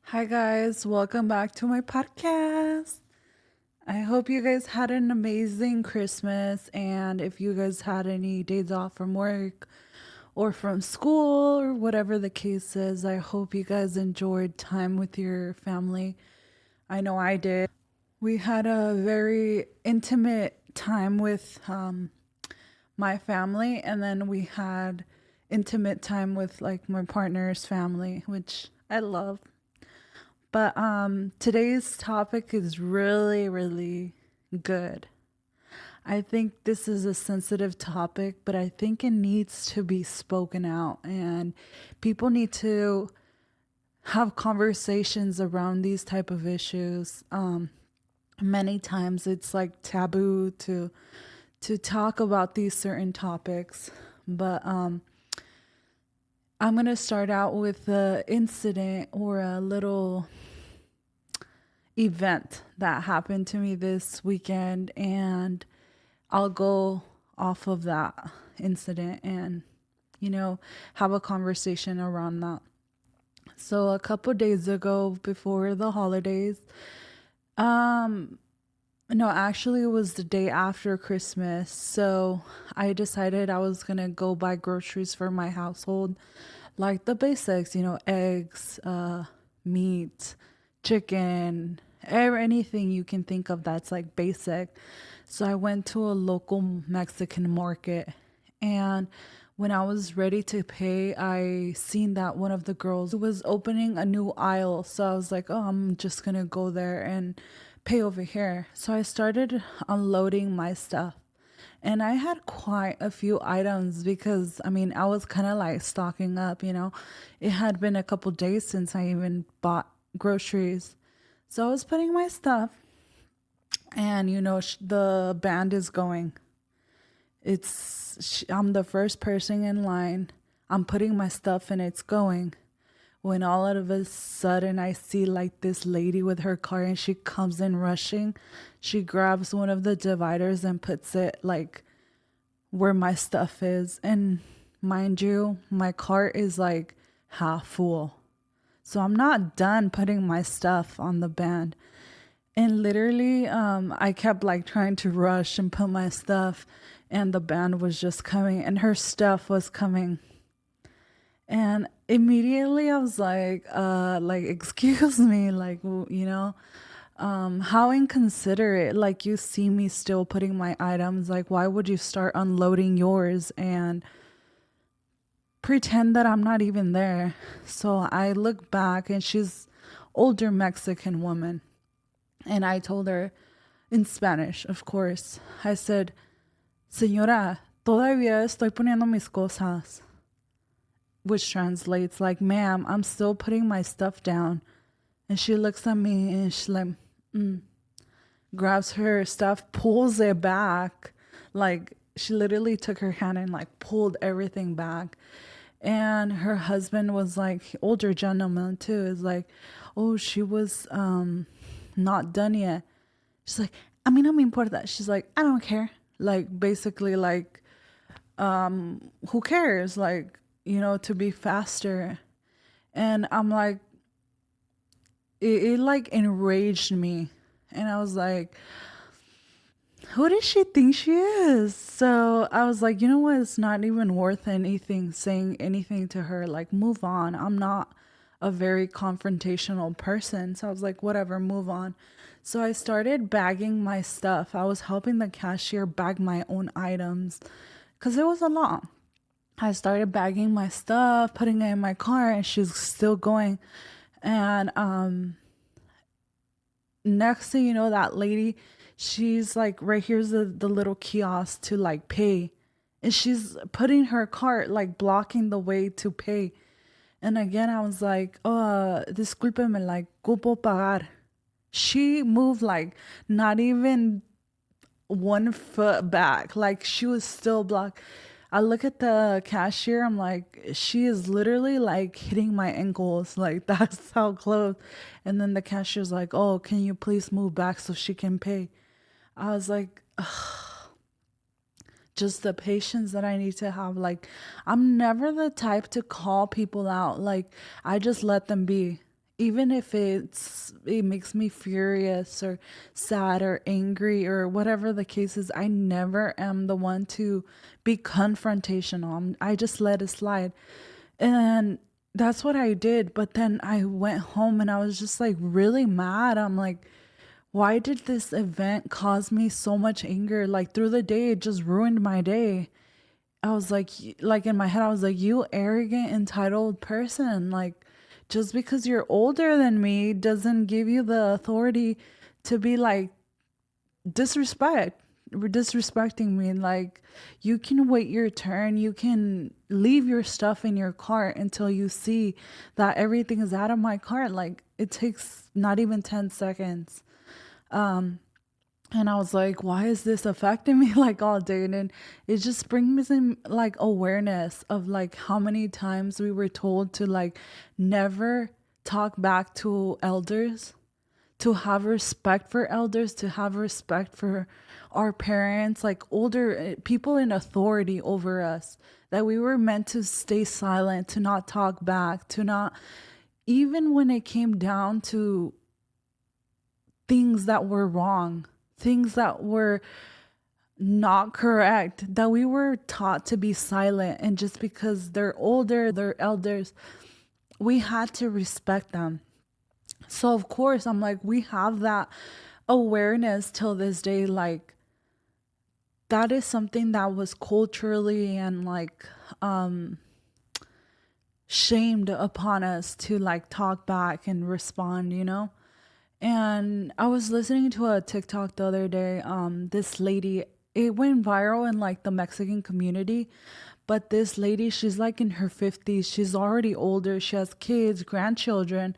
Hi, guys. Welcome back to my podcast. I hope you guys had an amazing Christmas. And if you guys had any days off from work or from school or whatever the case is, I hope you guys enjoyed time with your family. I know I did. We had a very intimate time with my family, and then we had intimate time with like my partner's family, which I love. But today's topic is really, really good. I think this is a sensitive topic, but I think it needs to be spoken out, and people need to have conversations around these type of issues. Many times it's like taboo to talk about these certain topics, but I'm gonna start out with the incident or a little event that happened to me this weekend, and I'll go off of that incident and have a conversation around that. So a couple days ago before the holidays, um no, actually it was the day after Christmas. So I decided I was going to go buy groceries for my household, like the basics, eggs, meat, chicken, anything you can think of that's like basic. So I went to a local Mexican market, and when I was ready to pay, I seen that one of the girls was opening a new aisle. So I was like, "Oh, I'm just going to go there and pay over here." So I started unloading my stuff. And I had quite a few items because I was kind of like stocking up. It had been a couple days since I even bought groceries. So I was putting my stuff, and the band is going. I'm the first person in line. I'm putting my stuff and it's going. When all of a sudden I see like this lady with her car, and she comes in rushing. She grabs one of the dividers and puts it like where my stuff is. And mind you, my cart is like half full. So I'm not done putting my stuff on the band. And literally, I kept like trying to rush and put my stuff, and the band was just coming, and her stuff was coming. And immediately I was like, excuse me, like, how inconsiderate. Like, you see me still putting my items. Like, why would you start unloading yours and pretend that I'm not even there? So I look back, and she's older Mexican woman. And I told her in Spanish, of course. I said, Señora, todavía estoy poniendo mis cosas. Which translates like, "Ma'am, I'm still putting my stuff down." And she looks at me and she like, grabs her stuff, pulls it back. Like, she literally took her hand and like pulled everything back. And her husband was like, older gentleman too, is like, "Oh, she was not done yet." She's like, "A mí no me importa." She's like, "I don't care." Like, basically, like, who cares? Like, to be faster. And I'm like, it like enraged me. And I was like, who does she think she is? So I was like, you know what? It's not even worth anything saying anything to her. Like, move on. I'm not a very confrontational person. So I was like, whatever, move on. So I started bagging my stuff. I was helping the cashier bag my own items because it was a lot. I started bagging my stuff, putting it in my car, and she's still going. And next thing you know, that lady, she's like, right here's the little kiosk to like pay. And she's putting her cart, like blocking the way to pay. And again, I was like, discúlpeme, like, ¿cómo pagar? She moved like not even 1 foot back. Like, she was still blocked. I look at the cashier, I'm like, she is literally like hitting my ankles. Like, that's how close. And then the cashier's like, "Oh, can you please move back so she can pay?" I was like, just the patience that I need to have. Like, I'm never the type to call people out. Like, I just let them be. even if it makes me furious or sad or angry or whatever the case is, I never am the one to be confrontational. I just let it slide. And that's what I did. But then I went home and I was just like really mad. I'm like, why did this event cause me so much anger? Like through the day, it just ruined my day. I was like in my head, I was like, you arrogant, entitled person. Like, just because you're older than me doesn't give you the authority to be like, disrespect disrespecting me. Like, you can wait your turn, you can leave your stuff in your cart until you see that everything is out of my cart. Like, it takes not even 10 seconds. And I was like, why is this affecting me like all day? And then it just brings in like awareness of like how many times we were told to like never talk back to elders, to have respect for elders, to have respect for our parents, like older people in authority over us, that we were meant to stay silent, to not talk back, to not, even when it came down to things that were wrong, things that were not correct, that we were taught to be silent. And just because they're older, they're elders, we had to respect them. So of course, I'm like, we have that awareness till this day. Like, that is something that was culturally and like shamed upon us to like talk back and respond, you know? And I was listening to a TikTok the other day. This lady, it went viral in like the Mexican community. But this lady, she's like in her 50s. She's already older. She has kids, grandchildren,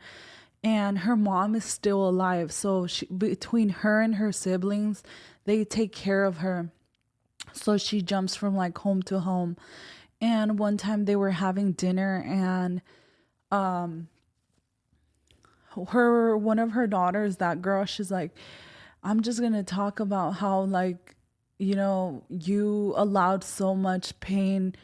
and her mom is still alive. So between her and her siblings, they take care of her. So she jumps from like home to home. And one time they were having dinner, and her one of her daughters, that girl, she's like, I'm just gonna talk about how, like, you allowed so much pain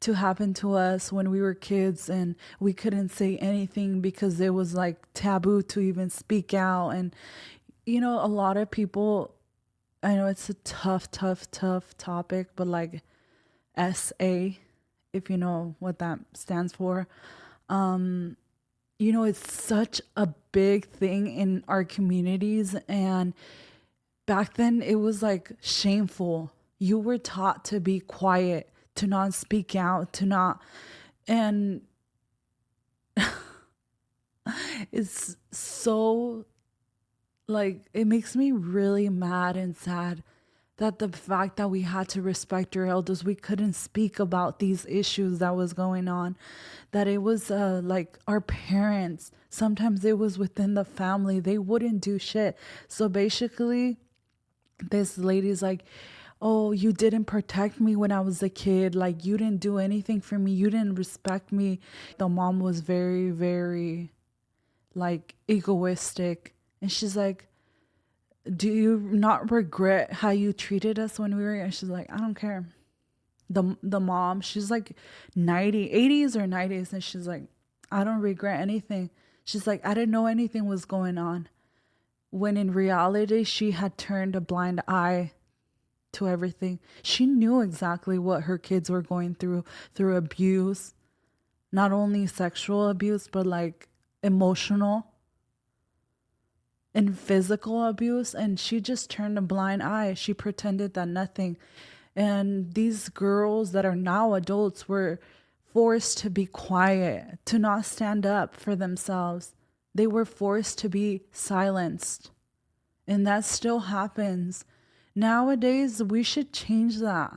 to happen to us when we were kids, and we couldn't say anything because it was like taboo to even speak out. And a lot of people, I know it's a tough topic, but like SA, if you know what that stands for, it's such a big thing in our communities. And back then it was like shameful. You were taught to be quiet, to not speak out, to not. And it's so, like, it makes me really mad and sad that the fact that we had to respect our elders, we couldn't speak about these issues that was going on, that it was like our parents, sometimes it was within the family, they wouldn't do shit. So basically, this lady's like, oh, you didn't protect me when I was a kid, like you didn't do anything for me, you didn't respect me. The mom was very, very like egoistic, and she's like, do you not regret how you treated us when we were young? She's like, I don't care. The mom, she's like 90, 80s or 90s, and she's like, I don't regret anything. She's like, I didn't know anything was going on. When in reality, she had turned a blind eye to everything. She knew exactly what her kids were going through abuse, not only sexual abuse, but like emotional and physical abuse, and she just turned a blind eye. She pretended that nothing. And these girls that are now adults were forced to be quiet, to not stand up for themselves. They were forced to be silenced. And that still happens. Nowadays, we should change that.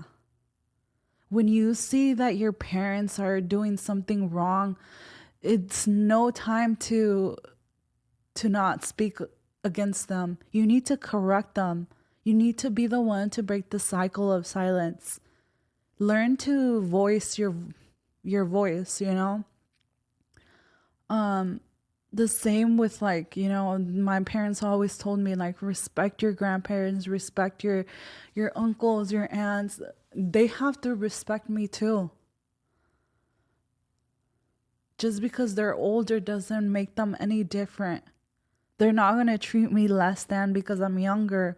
When you see that your parents are doing something wrong, it's no time to not speak against them. You need to correct them. You need to be the one to break the cycle of silence. Learn to voice your voice, The same with like, my parents always told me like, respect your grandparents, respect your uncles, your aunts. They have to respect me too. Just because they're older doesn't make them any different. They're not going to treat me less than because I'm younger.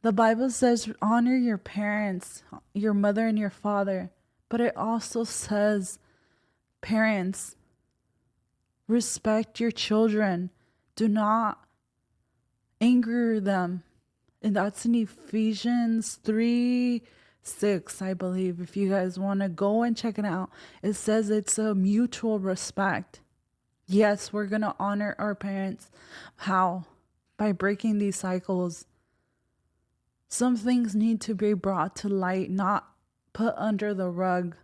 The Bible says honor your parents, your mother and your father. But it also says, parents, respect your children. Do not anger them. And that's in Ephesians 3:6, I believe. If you guys want to go and check it out, it says it's a mutual respect. Yes, we're going to honor our parents. How? By breaking these cycles. Some things need to be brought to light, not put under the rug.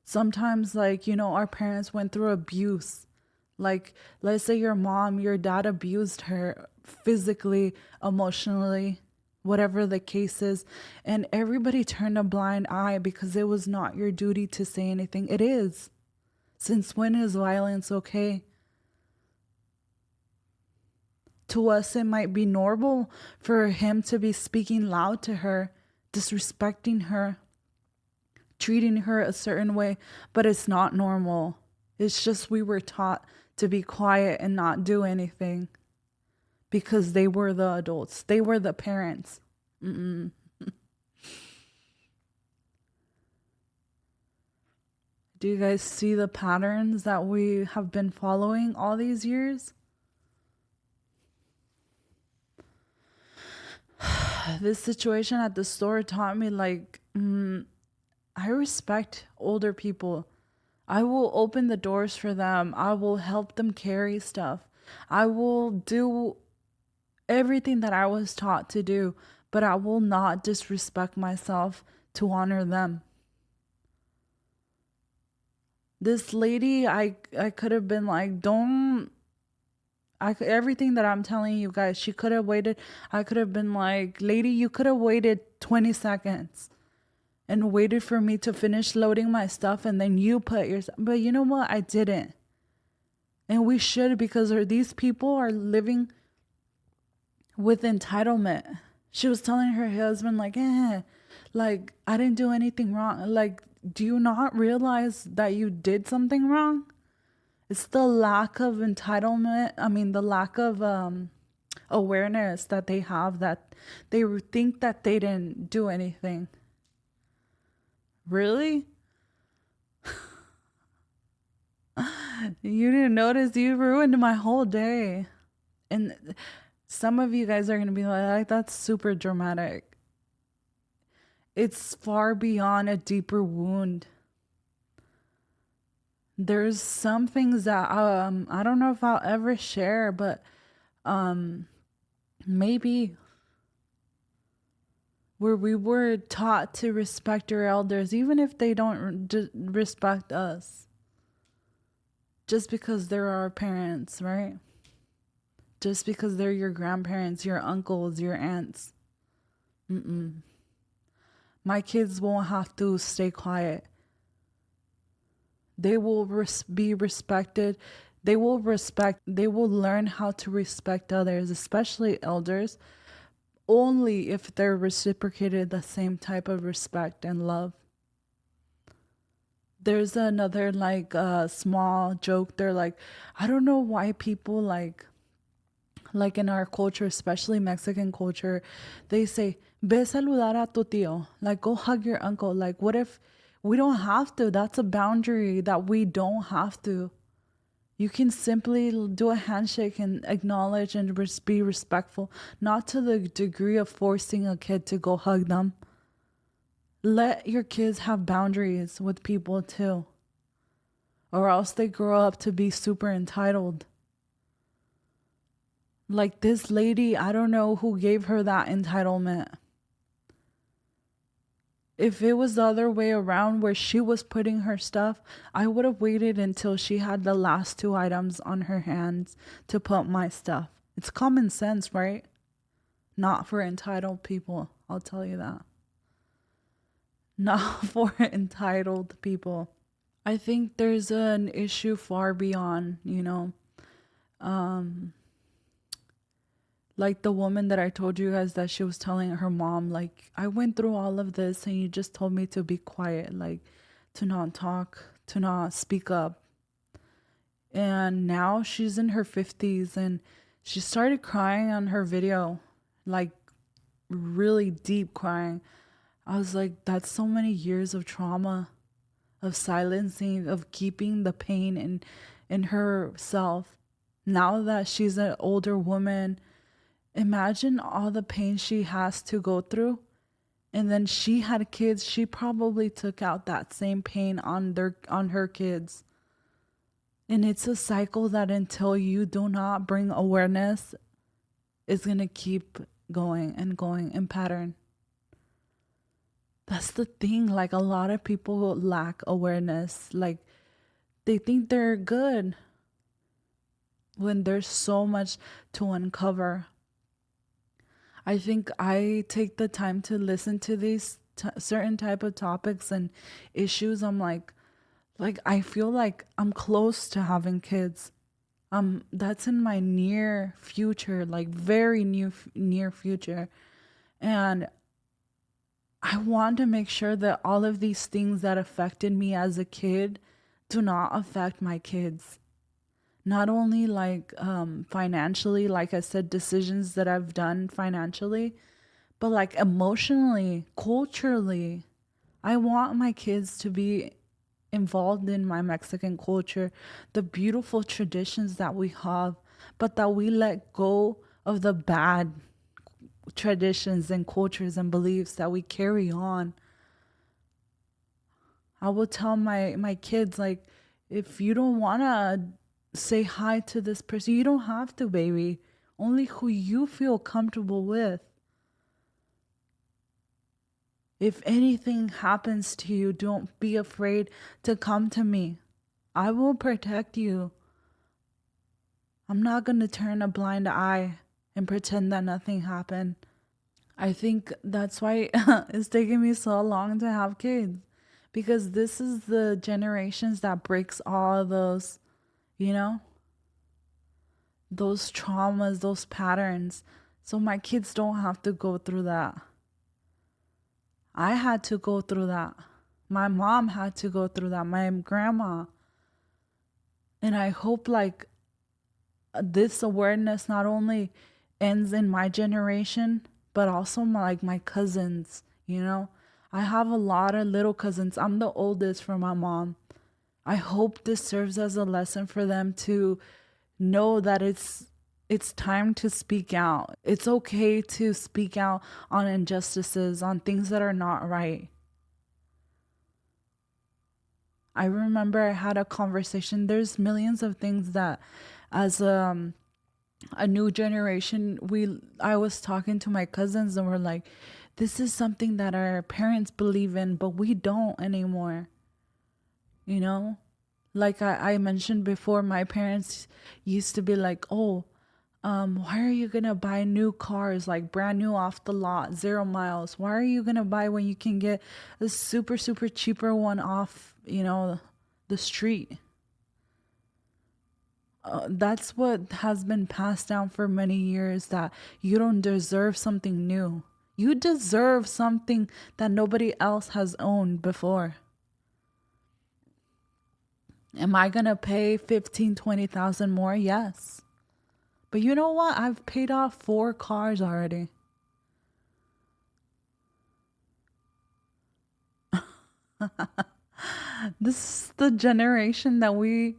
Sometimes, like, our parents went through abuse. Like, let's say your dad abused her physically, emotionally, whatever the case is. And everybody turned a blind eye because it was not your duty to say anything. It is. Since when is violence okay? To us, it might be normal for him to be speaking loud to her, disrespecting her, treating her a certain way, but it's not normal. It's just we were taught to be quiet and not do anything because they were the adults. They were the parents. Do you guys see the patterns that we have been following all these years? This situation at the store taught me, like, I respect older people. I will open the doors for them. I will help them carry stuff. I will do everything that I was taught to do, but I will not disrespect myself to honor them. This lady, I could have been like, everything that I'm telling you guys, she could have waited. I could have been like, lady, you could have waited 20 seconds and waited for me to finish loading my stuff and then you put your stuff. But you know what? I didn't. And we should, because these people are living with entitlement. She was telling her husband, like, like, I didn't do anything wrong. Like, do you not realize that you did something wrong? It's the lack of entitlement. I mean, the lack of awareness that they have, that they think that they didn't do anything. Really? You didn't notice? You ruined my whole day. And some of you guys are going to be like, that's super dramatic. It's far beyond a deeper wound. There's some things that I don't know if I'll ever share, but maybe where we were taught to respect our elders, even if they don't respect us, just because they're our parents, right? Just because they're your grandparents, your uncles, your aunts. My kids won't have to stay quiet. They will be respected. They will learn how to respect others, especially elders, only if they're reciprocated the same type of respect and love. There's another, like, small joke. They're like, I don't know why people like in our culture, especially Mexican culture, they say, ve saludar a tu tío. Like, go hug your uncle. Like, what if we don't have to? That's a boundary that we don't have to. You can simply do a handshake and acknowledge and be respectful, not to the degree of forcing a kid to go hug them. Let your kids have boundaries with people too, or else they grow up to be super entitled. Like this lady, I don't know who gave her that entitlement. If it was the other way around where she was putting her stuff, I would have waited until she had the last 2 items on her hands to put my stuff. It's common sense, right? Not for entitled people, I'll tell you that. Not for entitled people. I think there's an issue far beyond, like the woman that I told you guys that she was telling her mom, like, I went through all of this and you just told me to be quiet, like, to not talk to not speak up. And now she's in her 50s and she started crying on her video, like really deep crying. I was like, that's so many years of trauma, of silencing, of keeping the pain in herself. Now that she's an older woman, imagine all the pain she has to go through. And then she had kids, she probably took out that same pain on her kids. And it's a cycle that until you do not bring awareness, is going to keep going and going in pattern. That's the thing. Like, a lot of people lack awareness. Like, they think they're good when there's so much to uncover. I think I take the time to listen to these certain type of topics and issues. I'm like I feel like I'm close to having kids. That's in my near future, like very near future. And I want to make sure that all of these things that affected me as a kid do not affect my kids. Not only like financially, like I said, decisions that I've done financially, but like emotionally, culturally. I want my kids to be involved in my Mexican culture, the beautiful traditions that we have, but that we let go of the bad traditions and cultures and beliefs that we carry on. I will tell my kids, like, if you don't want to say hi to this person, you don't have to, baby. Only who you feel comfortable with. If anything happens to you, don't be afraid to come to me. I will protect you. I'm not going to turn a blind eye and pretend that nothing happened. I think that's why it's taking me so long to have kids. Because this is the generations that breaks all those, those traumas, those patterns. So my kids don't have to go through that. I had to go through that. My mom had to go through that. My grandma. And I hope like this awareness not only ends in my generation, but also my cousins, I have a lot of little cousins. I'm the oldest for my mom. I hope this serves as a lesson for them to know that it's time to speak out. It's okay to speak out on injustices, on things that are not right. I remember I had a conversation. There's millions of things that as a new generation, I was talking to my cousins and we're like, this is something that our parents believe in, but we don't anymore. Like I mentioned before, my parents used to be like, oh, why are you going to buy new cars, like brand new off the lot, 0 miles? Why are you going to buy when you can get a super, super cheaper one off, the street? That's what has been passed down for many years, that you don't deserve something new. You deserve something that nobody else has owned before. Am I going to pay 15, 20,000 more? Yes. But you know what? I've paid off 4 cars already. This is the generation that we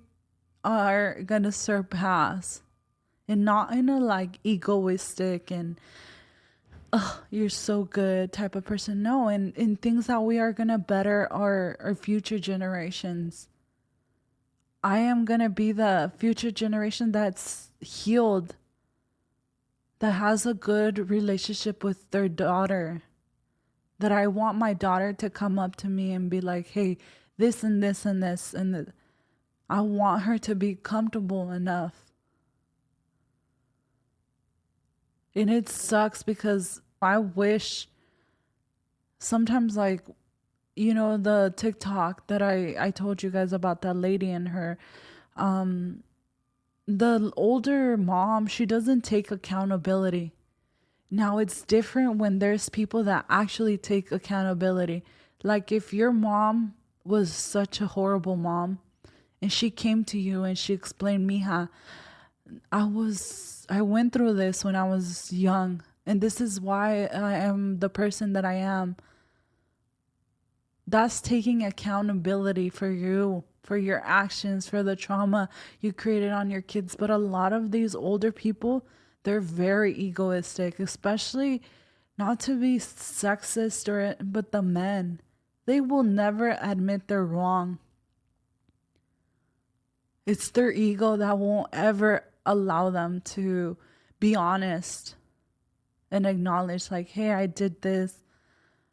are going to surpass. And not in a like egoistic and you're so good type of person. No, and in things that we are going to better our future generations. I am going to be the future generation that's healed, that has a good relationship with their daughter. That I want my daughter to come up to me and be like, hey, this and this and this. And I want her to be comfortable enough. And it sucks because I wish sometimes, like, the TikTok that I told you guys about, that lady and her, the older mom, she doesn't take accountability. Now it's different when there's people that actually take accountability. Like if your mom was such a horrible mom, and she came to you and she explained, Mija, I went through this when I was young, and this is why I am the person that I am. That's taking accountability for you, for your actions, for the trauma you created on your kids. But a lot of these older people, they're very egoistic, especially, not to be sexist or, but the men. They will never admit they're wrong. It's their ego that won't ever allow them to be honest and acknowledge, like, hey, I did this.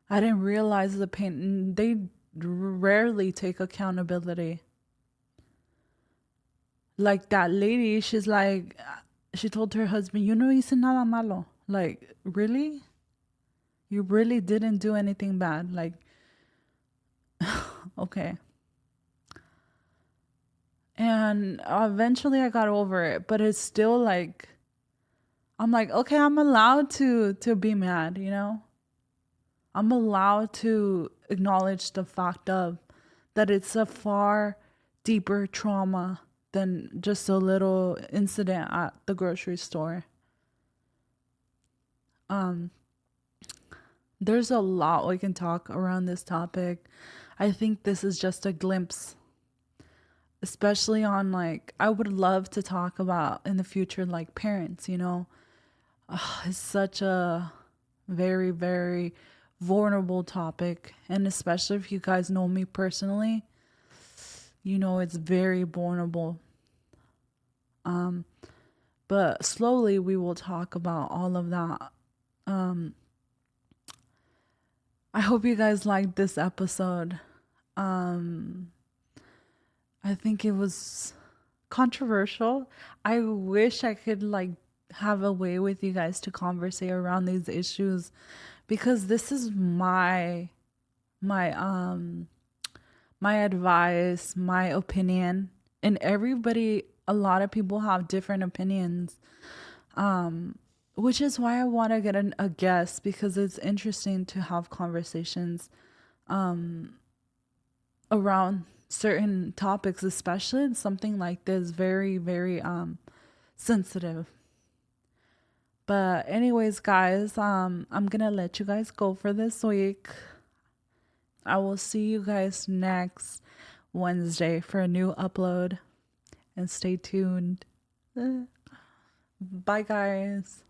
I didn't realize the pain. They rarely take accountability. Like that lady, she's like, she told her husband, you no hice nada malo. Like, really? You really didn't do anything bad. Like, okay. And eventually I got over it, but it's still like, I'm like, okay, I'm allowed to be mad, you know? I'm allowed to acknowledge the fact of that it's a far deeper trauma than just a little incident at the grocery store. There's a lot we can talk around this topic. I think this is just a glimpse, especially on, like, I would love to talk about in the future, like parents, you know. It's such a very, very vulnerable topic. And especially if you guys know me personally, you know it's very vulnerable. But slowly we will talk about all of that. I hope you guys liked this episode. I think it was controversial. I wish I could, like, have a way with you guys to conversate around these issues, because this is my my advice, my opinion, and everybody, a lot of people have different opinions. Which is why I want to get a guest, because it's interesting to have conversations around certain topics, especially something like this, very, very sensitive. But anyways, guys, I'm gonna let you guys go for this week. I will see you guys next Wednesday for a new upload, and stay tuned. Bye, guys.